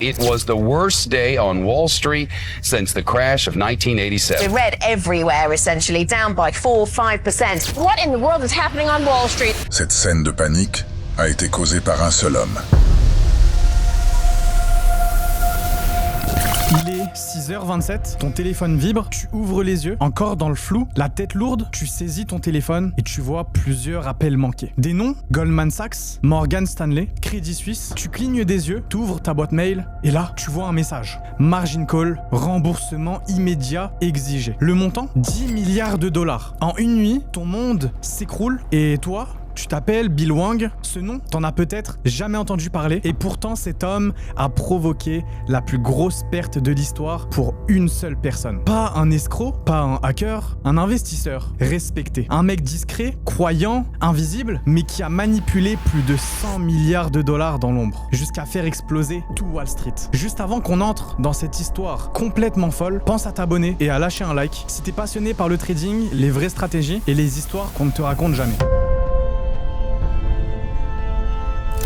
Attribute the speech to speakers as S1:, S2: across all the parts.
S1: It was the worst day on Wall Street since the crash of 1987.
S2: The red everywhere, essentially, down by 4-5%.
S3: What in the world is happening on Wall Street?
S4: Cette scène de panique a été causée par un seul homme.
S5: Il est 6h27, ton téléphone vibre, tu ouvres les yeux, encore dans le flou, la tête lourde, tu saisis ton téléphone et tu vois plusieurs appels manqués. Des noms, Goldman Sachs, Morgan Stanley, Crédit Suisse, tu clignes des yeux, tu ouvres ta boîte mail et là, tu vois un message. Margin call, remboursement immédiat exigé. Le montant, 10 milliards de dollars. En une nuit, ton monde s'écroule et toi, tu t'appelles Bill Hwang, ce nom, t'en as peut-être jamais entendu parler, et pourtant cet homme a provoqué la plus grosse perte de l'histoire pour une seule personne. Pas un escroc, pas un hacker, un investisseur respecté. Un mec discret, croyant, invisible, mais qui a manipulé plus de 100 milliards de dollars dans l'ombre, jusqu'à faire exploser tout Wall Street. Juste avant qu'on entre dans cette histoire complètement folle, pense à t'abonner et à lâcher un like si t'es passionné par le trading, les vraies stratégies et les histoires qu'on ne te raconte jamais.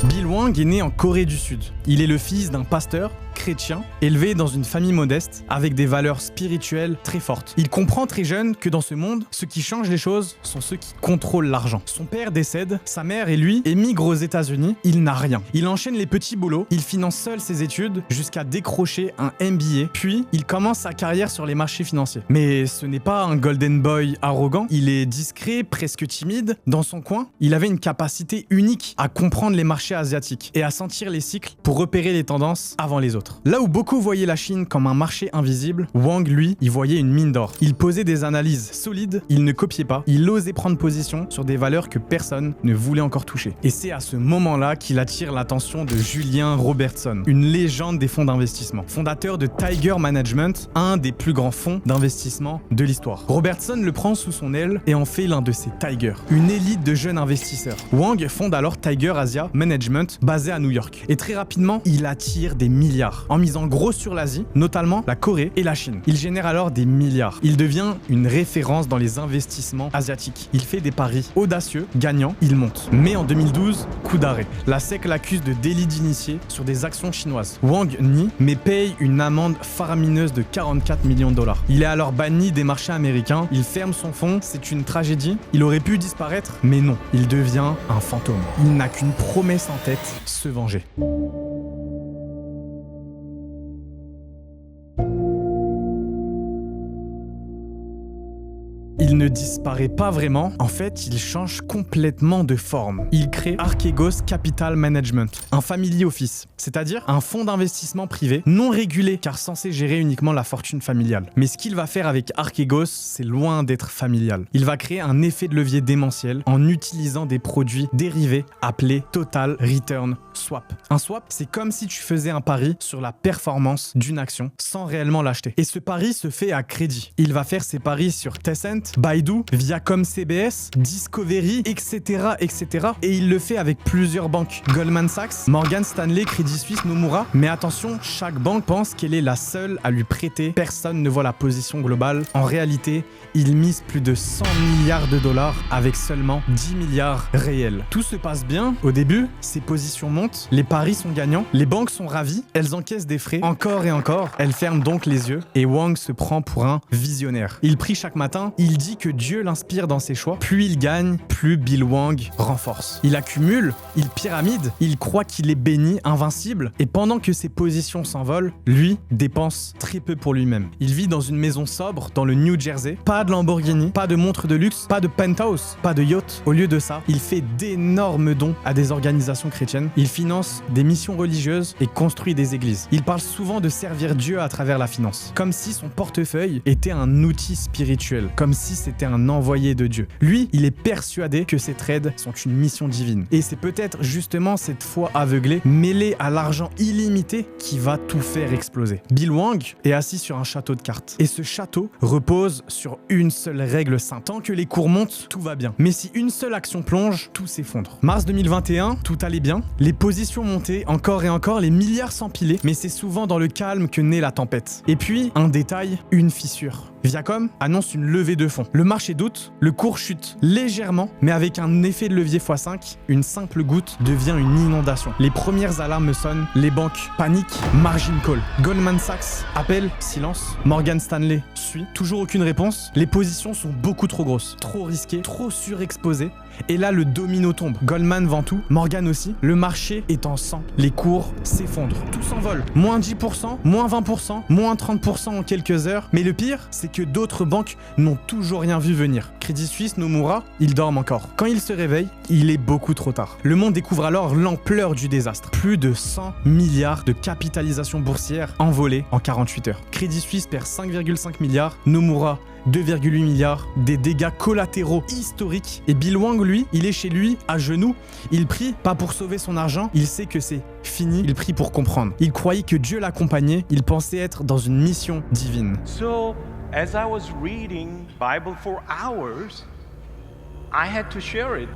S5: Bill Hwang est né en Corée du Sud. Il est le fils d'un pasteur chrétien, élevé dans une famille modeste, avec des valeurs spirituelles très fortes. Il comprend très jeune que dans ce monde, ceux qui changent les choses sont ceux qui contrôlent l'argent. Son père décède, sa mère et lui émigrent aux États-Unis, il n'a rien. Il enchaîne les petits boulots, il finance seul ses études jusqu'à décrocher un MBA, puis il commence sa carrière sur les marchés financiers. Mais ce n'est pas un golden boy arrogant, il est discret, presque timide. Dans son coin, il avait une capacité unique à comprendre les marchés asiatiques et à sentir les cycles pour repérer les tendances avant les autres. Là où beaucoup voyaient la Chine comme un marché invisible, Hwang, lui, y voyait une mine d'or. Il posait des analyses solides, il ne copiait pas, il osait prendre position sur des valeurs que personne ne voulait encore toucher. Et c'est à ce moment-là qu'il attire l'attention de Julian Robertson, une légende des fonds d'investissement, fondateur de Tiger Management, un des plus grands fonds d'investissement de l'histoire. Robertson le prend sous son aile et en fait l'un de ses Tigers, une élite de jeunes investisseurs. Hwang fonde alors Tiger Asia Management, basé à New York. Et très rapidement, il attire des milliards, en misant gros sur l'Asie, notamment la Corée et la Chine. Il génère alors des milliards. Il devient une référence dans les investissements asiatiques. Il fait des paris audacieux, gagnants, il monte. Mais en 2012, coup d'arrêt. La SEC l'accuse de délit d'initié sur des actions chinoises. Hwang nie, mais paye une amende faramineuse de 44 millions de dollars. Il est alors banni des marchés américains, il ferme son fonds, c'est une tragédie. Il aurait pu disparaître, mais non, il devient un fantôme. Il n'a qu'une promesse en tête, se venger. Il ne disparaît pas vraiment, en fait, il change complètement de forme. Il crée Archegos Capital Management, un family office, c'est-à-dire un fonds d'investissement privé non régulé car censé gérer uniquement la fortune familiale. Mais ce qu'il va faire avec Archegos, c'est loin d'être familial. Il va créer un effet de levier démentiel en utilisant des produits dérivés appelés Total Return Swap. Un swap, c'est comme si tu faisais un pari sur la performance d'une action sans réellement l'acheter. Et ce pari se fait à crédit. Il va faire ses paris sur Tencent, Baidu, Viacom CBS, Discovery, etc., etc. Et il le fait avec plusieurs banques. Goldman Sachs, Morgan Stanley, Crédit Suisse, Nomura. Mais attention, chaque banque pense qu'elle est la seule à lui prêter. Personne ne voit la position globale. En réalité, il mise plus de 100 milliards de dollars avec seulement 10 milliards réels. Tout se passe bien. Au début, ses positions montent, les paris sont gagnants, les banques sont ravies, elles encaissent des frais, encore et encore. Elles ferment donc les yeux et Hwang se prend pour un visionnaire. Il prie chaque matin, il dit que Dieu l'inspire dans ses choix. Plus il gagne, plus Bill Hwang renforce. Il accumule, il pyramide, il croit qu'il est béni, invincible, et pendant que ses positions s'envolent, lui dépense très peu pour lui-même. Il vit dans une maison sobre dans le New Jersey, pas de Lamborghini, pas de montre de luxe, pas de penthouse, pas de yacht. Au lieu de ça, il fait d'énormes dons à des organisations chrétiennes. Il finance des missions religieuses et construit des églises. Il parle souvent de servir Dieu à travers la finance, comme si son portefeuille était un outil spirituel, comme si c'était un envoyé de Dieu. Lui, il est persuadé que ses trades sont une mission divine. Et c'est peut-être justement cette foi aveuglée, mêlée à l'argent illimité, qui va tout faire exploser. Bill Hwang est assis sur un château de cartes. Et ce château repose sur une seule règle simple. Tant que les cours montent, tout va bien. Mais si une seule action plonge, tout s'effondre. Mars 2021, tout allait bien. Les positions montaient encore et encore, les milliards s'empilaient. Mais c'est souvent dans le calme que naît la tempête. Et puis, un détail, une fissure. Viacom annonce une levée de fonds. Le marché doute, le cours chute légèrement, mais avec un effet de levier x5, une simple goutte devient une inondation. Les premières alarmes sonnent, les banques paniquent, margin call. Goldman Sachs appelle, silence. Morgan Stanley suit, toujours aucune réponse. Les positions sont beaucoup trop grosses, trop risquées, trop surexposées. Et là, le domino tombe. Goldman vend tout, Morgan aussi. Le marché est en sang. Les cours s'effondrent. Tout s'envole. Moins 10%, moins 20%, moins 30% en quelques heures. Mais le pire, c'est que d'autres banques n'ont toujours rien vu venir. Crédit Suisse, Nomura, ils dorment encore. Quand ils se réveillent, il est beaucoup trop tard. Le monde découvre alors l'ampleur du désastre. Plus de 100 milliards de capitalisation boursière envolée en 48 heures. Crédit Suisse perd 5,5 milliards, Nomura 2,8 milliards, des dégâts collatéraux historiques. Et Bill Hwang, lui, il est chez lui, à genoux. Il prie, pas pour sauver son argent, il sait que c'est fini, il prie pour comprendre. Il croyait que Dieu l'accompagnait, il pensait être dans une mission divine.
S6: So, as I was reading Bible for hours, I had to share it.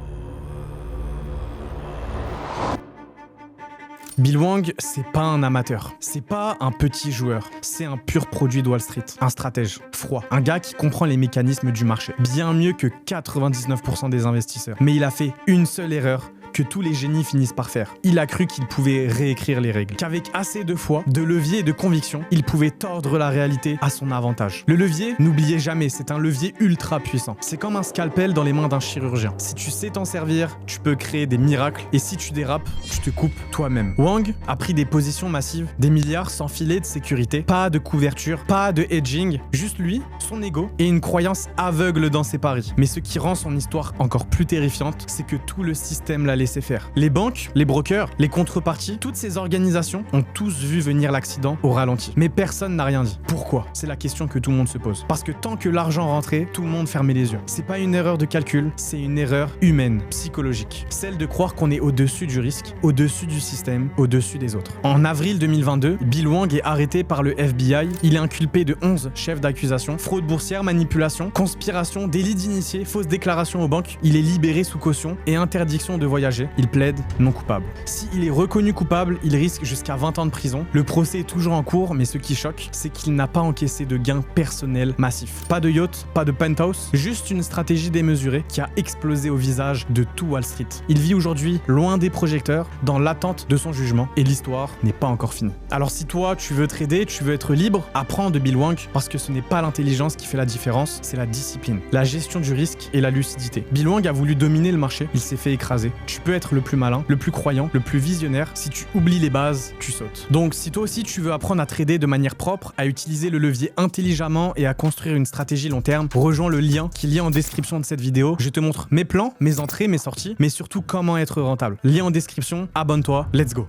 S5: Bill Hwang, c'est pas un amateur, c'est pas un petit joueur, c'est un pur produit de Wall Street, un stratège, froid, un gars qui comprend les mécanismes du marché, bien mieux que 99% des investisseurs. Mais il a fait une seule erreur que tous les génies finissent par faire. Il a cru qu'il pouvait réécrire les règles, qu'avec assez de foi, de levier et de conviction, il pouvait tordre la réalité à son avantage. Le levier, n'oubliez jamais, c'est un levier ultra puissant. C'est comme un scalpel dans les mains d'un chirurgien. Si tu sais t'en servir, tu peux créer des miracles, et si tu dérapes, tu te coupes toi-même. Hwang a pris des positions massives, des milliards sans filet de sécurité, pas de couverture, pas de hedging, juste lui, son ego et une croyance aveugle dans ses paris. Mais ce qui rend son histoire encore plus terrifiante, c'est que tout le système l'a laissé faire. Les banques, les brokers, les contreparties, toutes ces organisations ont tous vu venir l'accident au ralenti. Mais personne n'a rien dit. Pourquoi? C'est la question que tout le monde se pose. Parce que tant que l'argent rentrait, tout le monde fermait les yeux. C'est pas une erreur de calcul, c'est une erreur humaine, psychologique. Celle de croire qu'on est au-dessus du risque, au-dessus du système, au-dessus des autres. En avril 2022, Bill Hwang est arrêté par le FBI. Il est inculpé de 11 chefs d'accusation, fraude boursière, manipulation, conspiration, délit d'initié, fausse déclaration aux banques. Il est libéré sous caution et interdiction de voyager. Il plaide non coupable. S'il est reconnu coupable, il risque jusqu'à 20 ans de prison. Le procès est toujours en cours, mais ce qui choque, c'est qu'il n'a pas encaissé de gains personnels massifs. Pas de yacht, pas de penthouse, juste une stratégie démesurée qui a explosé au visage de tout Wall Street. Il vit aujourd'hui loin des projecteurs, dans l'attente de son jugement, et l'histoire n'est pas encore finie. Alors si toi, tu veux trader, tu veux être libre, apprends de Bill Hwang, parce que ce n'est pas l'intelligence qui fait la différence, c'est la discipline, la gestion du risque et la lucidité. Bill Hwang a voulu dominer le marché, il s'est fait écraser. Tu peux être le plus malin, le plus croyant, le plus visionnaire. Si tu oublies les bases, tu sautes. Donc si toi aussi tu veux apprendre à trader de manière propre, à utiliser le levier intelligemment et à construire une stratégie long terme, rejoins le lien qui est lié en description de cette vidéo. Je te montre mes plans, mes entrées, mes sorties, mais surtout comment être rentable. Lien en description, abonne-toi, let's go.